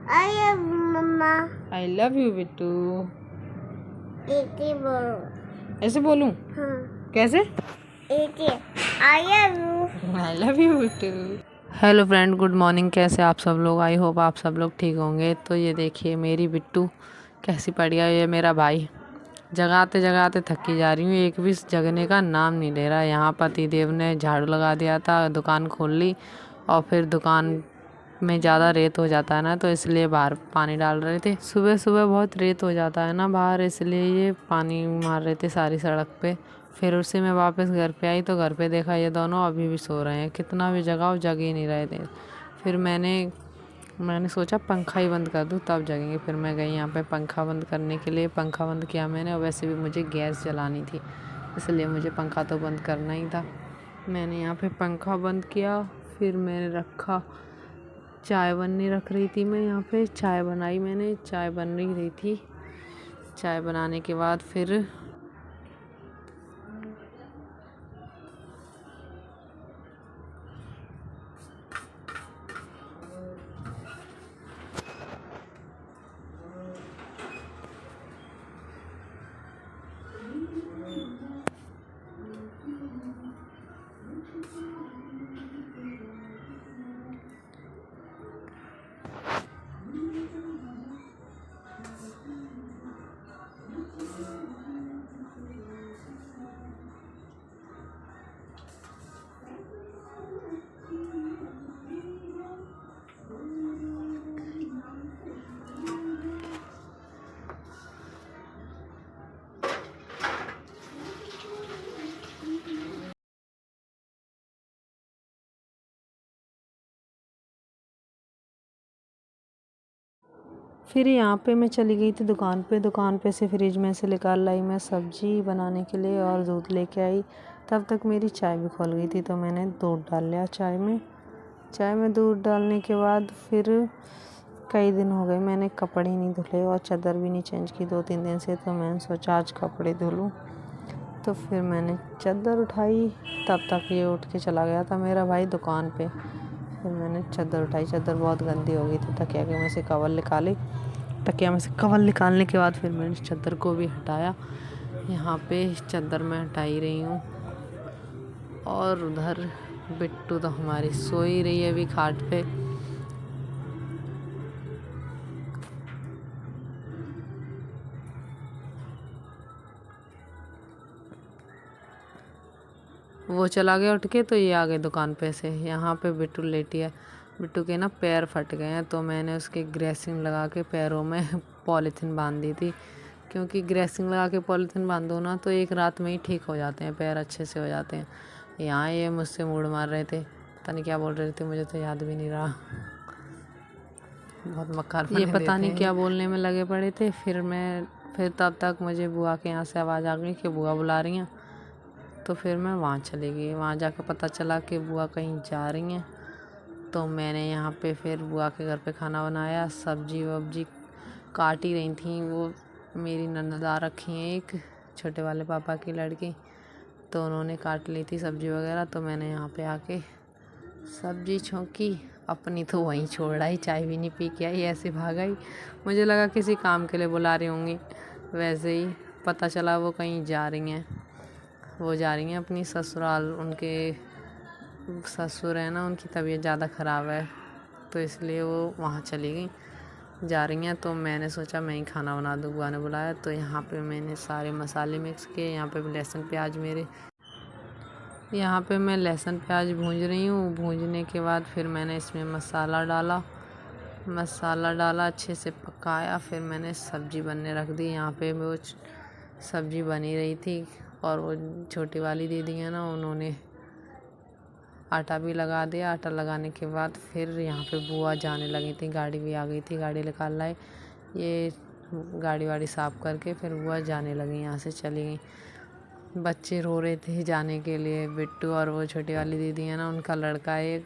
आई love मम्मा। I love you Bittu. Iti बोलो। ऐसे बोलूं? हाँ। कैसे? Iti I love you. I love you Bittu. Hello friend, good morning. कैसे आप सब लोग? आई होप आप सब लोग ठीक होंगे। तो ये देखिए मेरी बिट्टू कैसी पड़ी है। ये मेरा भाई जगाते जगाते थकी जा रही हूँ, एक भी जगने का नाम नहीं ले रहा। यहाँ पति देव ने झाड़ू लगा दिया था, दुकान खोल ली और फिर दुकान में ज़्यादा रेत हो जाता है ना, तो इसलिए बाहर पानी डाल रहे थे। सुबह सुबह बहुत रेत हो जाता है ना बाहर, इसलिए ये पानी मार रहे थे सारी सड़क पे। फिर उससे मैं वापस घर पे आई तो घर पे देखा ये दोनों अभी भी सो रहे हैं। कितना भी जगाओ जग ही नहीं रहे थे। फिर मैंने सोचा पंखा ही बंद कर दूँ तब जगेंगे। फिर मैं गई यहाँ पे पंखा बंद करने के लिए। पंखा बंद किया मैंने, और वैसे भी मुझे गैस जलानी थी, इसलिए मुझे पंखा तो बंद करना ही था। मैंने यहाँ पे पंखा बंद किया, फिर मैंने रखा चाय बनने रख रही थी। मैं यहाँ पे चाय बनाई, मैंने चाय बन रही थी। चाय बनाने के बाद फिर यहाँ पे मैं चली गई थी दुकान पे। दुकान पे से फ्रिज में से निकाल लाई मैं सब्जी बनाने के लिए और दूध लेके आई। तब तक मेरी चाय भी खोल गई थी, तो मैंने दूध डाल लिया चाय में दूध डालने के बाद फिर कई दिन हो गए मैंने कपड़े नहीं धुले और चादर भी नहीं चेंज की 2-3 दिन से। तो मैंने सोचा आज कपड़े धो लूँ। तो फिर मैंने चादर उठाई, तब तक ये उठ के चला गया था मेरा भाई दुकान पे। फिर मैंने चादर उठाई, चादर बहुत गंदी हो गई थी। तकिया में से कवर निकाली, तकिया में से कवर निकालने के बाद फिर मैंने चादर को भी हटाया। यहाँ पे चादर मैं हटा ही रही हूँ, और उधर बिट्टू तो हमारी सो ही रही है अभी खाट पे। वो चला गया उठ के, तो ये आ गए दुकान पे से। यहाँ पे बिट्टू लेटी है। बिट्टू के ना पैर फट गए हैं, तो मैंने उसके ग्रेसिंग लगा के पैरों में पॉलीथीन बांध दी थी। क्योंकि ग्रेसिंग लगा के पॉलीथीन बांधो ना तो एक रात में ही ठीक हो जाते हैं, पैर अच्छे से हो जाते हैं। यहाँ ये मुझसे मूड मार रहे थे, पता नहीं क्या बोल रहे थे, मुझे तो याद भी नहीं रहा। बहुत मक्कार ये पता नहीं क्या बोलने में लगे पड़े थे। फिर तब तक मुझे बुआ के यहाँ से आवाज़ आ गई कि बुआ बुला रही हैं। तो फिर मैं वहाँ चली गई। वहाँ जाकर पता चला कि बुआ कहीं जा रही हैं। तो मैंने यहाँ पे फिर बुआ के घर पे खाना बनाया। सब्जी वब्जी काट ही रही थी, वो मेरी ननद आ रखी हैं एक छोटे वाले पापा की लड़की, तो उन्होंने काट ली थी सब्जी वगैरह। तो मैंने यहाँ पे आके सब्जी छौंकी, अपनी तो वहीं छोड़ आई, चाय भी नहीं पी के आई, ऐसे भाग आई। मुझे लगा किसी काम के लिए बुला रही होंगी, वैसे ही पता चला वो कहीं जा रही हैं। वो जा रही हैं अपनी ससुराल। उनके ससुर है ना, उनकी तबीयत ज़्यादा ख़राब है, तो इसलिए वो वहाँ चली गई, जा रही हैं। तो मैंने सोचा मैं ही खाना बना दूँ, बुआ ने बुलाया। तो यहाँ पे मैंने सारे मसाले मिक्स किए। यहाँ पे लहसुन प्याज यहाँ पे मैं लहसुन प्याज भूंज रही हूँ। भूंजने के बाद फिर मैंने इसमें मसाला डाला, अच्छे से पकाया। फिर मैंने सब्ज़ी बनने रख दी। यहाँ पे वो सब्ज़ी बनी रही थी, और वो छोटी वाली दीदी है ना, उन्होंने आटा भी लगा दिया। आटा लगाने के बाद फिर यहाँ पे बुआ जाने लगी थी, गाड़ी भी आ गई थी, गाड़ी निकाल लाई। ये गाड़ी वाड़ी साफ़ करके फिर बुआ जाने लगी, यहाँ से चली गई। बच्चे रो रहे थे जाने के लिए। बिट्टू और वो छोटी वाली दीदी है ना, उनका लड़का एक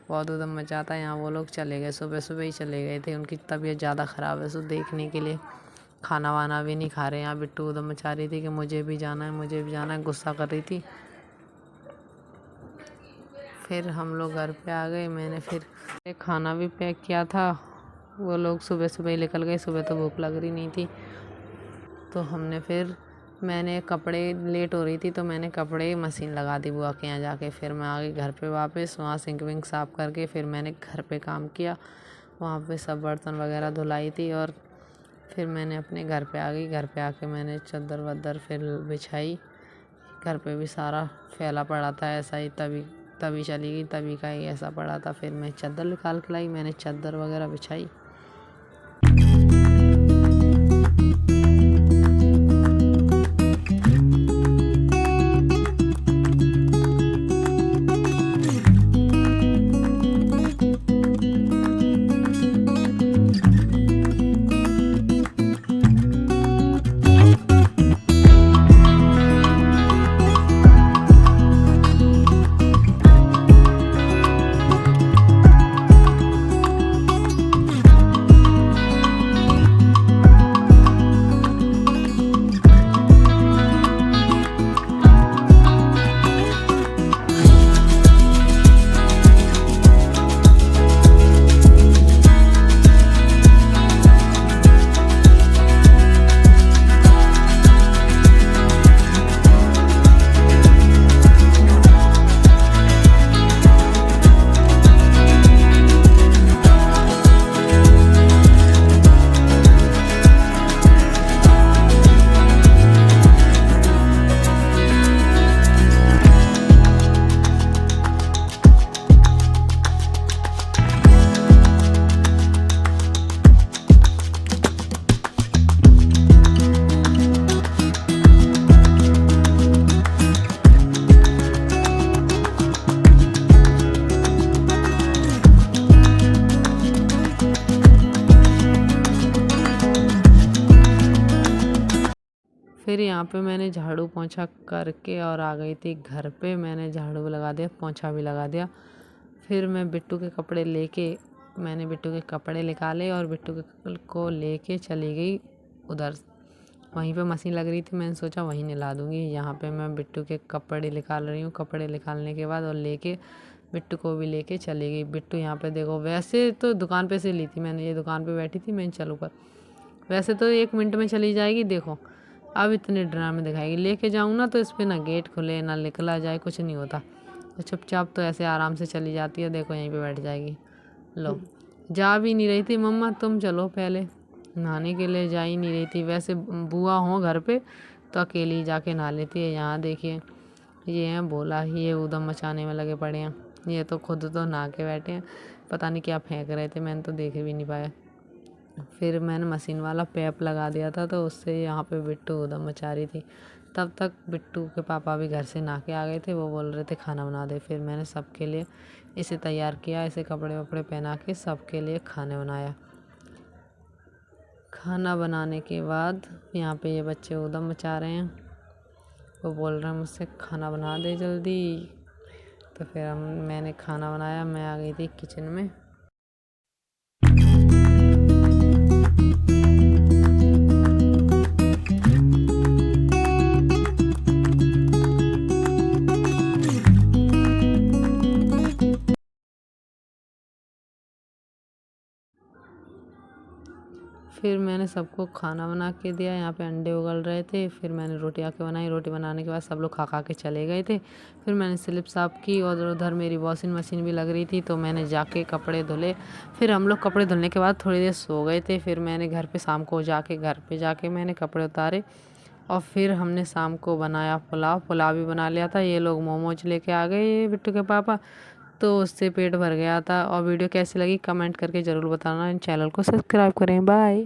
बहुत उधम मचाता है। यहाँ वो लोग चले गए, सुबह सुबह ही चले गए थे। उनकी तबीयत ज़्यादा ख़राब है, सो देखने के लिए खाना वाना भी नहीं खा रहे। यहाँ बिट्टू उधम मचा रही थी कि मुझे भी जाना है, गुस्सा कर रही थी। फिर हम लोग घर पे आ गए। मैंने फिर खाना भी पैक किया था, वो लोग सुबह सुबह ही निकल गए, सुबह तो भूख लग रही नहीं थी। तो हमने फिर मैंने कपड़े लेट हो रही थी तो मैंने कपड़े मशीन लगा दी बुआ के यहाँ जाके। फिर मैं आ गई घर पे वापस, वहाँ सिंक विंक साफ़ करके फिर मैंने घर पे काम किया। वहाँ पे सब बर्तन वगैरह धुलाई थी और फिर मैंने अपने घर पे आ गई। घर पे आके मैंने चादर वादर फिर बिछाई। घर पे भी सारा फैला पड़ा था ऐसा ही, तभी चली गई, तभी का ही ऐसा पड़ा था। फिर मैं चादर निकाल के लाई, मैंने चादर वगैरह बिछाई। फिर यहाँ पे मैंने झाड़ू पोंछा करके और आ गई थी घर पे। मैंने झाड़ू लगा दिया, पोंछा भी लगा दिया। फिर मैं बिट्टू के कपड़े मैंने बिट्टू के कपड़े निकाले और बिट्टू को लेके चली गई उधर। वहीं पे मशीन लग रही थी, मैंने सोचा वहीं नहला दूँगी। यहाँ पे मैं बिट्टू के कपड़े निकाल रही हूँ। कपड़े निकालने के बाद और लेके बिट्टू को भी लेके चली गई। बिट्टू यहाँ पे देखो, वैसे तो दुकान पे से ली थी मैंने, ये दुकान पे बैठी थी मैं चलू पर, वैसे तो 1 मिनट में चली जाएगी। देखो अब इतने ड्रामे दिखाएगी। लेके जाऊँ ना तो इस पर ना गेट खुले ना निकला जाए, कुछ नहीं होता। तो चुपचाप तो ऐसे आराम से चली जाती है। देखो यहीं पे बैठ जाएगी। लो, जा भी नहीं रही थी मम्मा तुम चलो, पहले नहाने के लिए जा ही नहीं रही थी। वैसे बुआ हो घर पे तो अकेली ही जाके नहा लेती है। यहाँ देखिए ये हैं बोला, ये उधम मचाने में लगे पड़े हैं। ये तो खुद तो नहा के बैठे हैं, पता नहीं क्या फेंक रहे थे, मैंने तो देख भी नहीं पाया। फिर मैंने मशीन वाला पैप लगा दिया था तो उससे यहाँ पे बिट्टू उधम मचा रही थी। तब तक बिट्टू के पापा भी घर से नहा के आ गए थे। वो बोल रहे थे खाना बना दे। फिर मैंने सबके लिए इसे तैयार किया, इसे कपड़े वपड़े पहना के सबके लिए खाने बनाया। खाना बनाने के बाद यहाँ पे ये बच्चे उधम मचा रहे हैं। वो बोल रहे हैं मुझसे खाना बना दे जल्दी। तो फिर मैंने खाना बनाया। मैं आ गई थी किचन में। फिर मैंने सबको खाना बना के दिया। यहाँ पे अंडे उगल रहे थे। फिर मैंने रोटी आके बनाई। रोटी बनाने के बाद सब लोग खा के चले गए थे। फिर मैंने स्लिप साफ़ की और उधर मेरी वॉशिंग मशीन भी लग रही थी तो मैंने जाके कपड़े धुले। फिर हम लोग कपड़े धुलने के बाद थोड़ी देर सो गए थे। फिर मैंने घर पे शाम को घर पे जाके मैंने कपड़े उतारे और फिर हमने शाम को बनाया पुलाव भी बना लिया था। ये लोग मोमोज लेके आ गए बिट्टू के पापा, तो उससे पेट भर गया था। और वीडियो कैसी लगी कमेंट करके ज़रूर बताना। चैनल को सब्सक्राइब करें। बाय।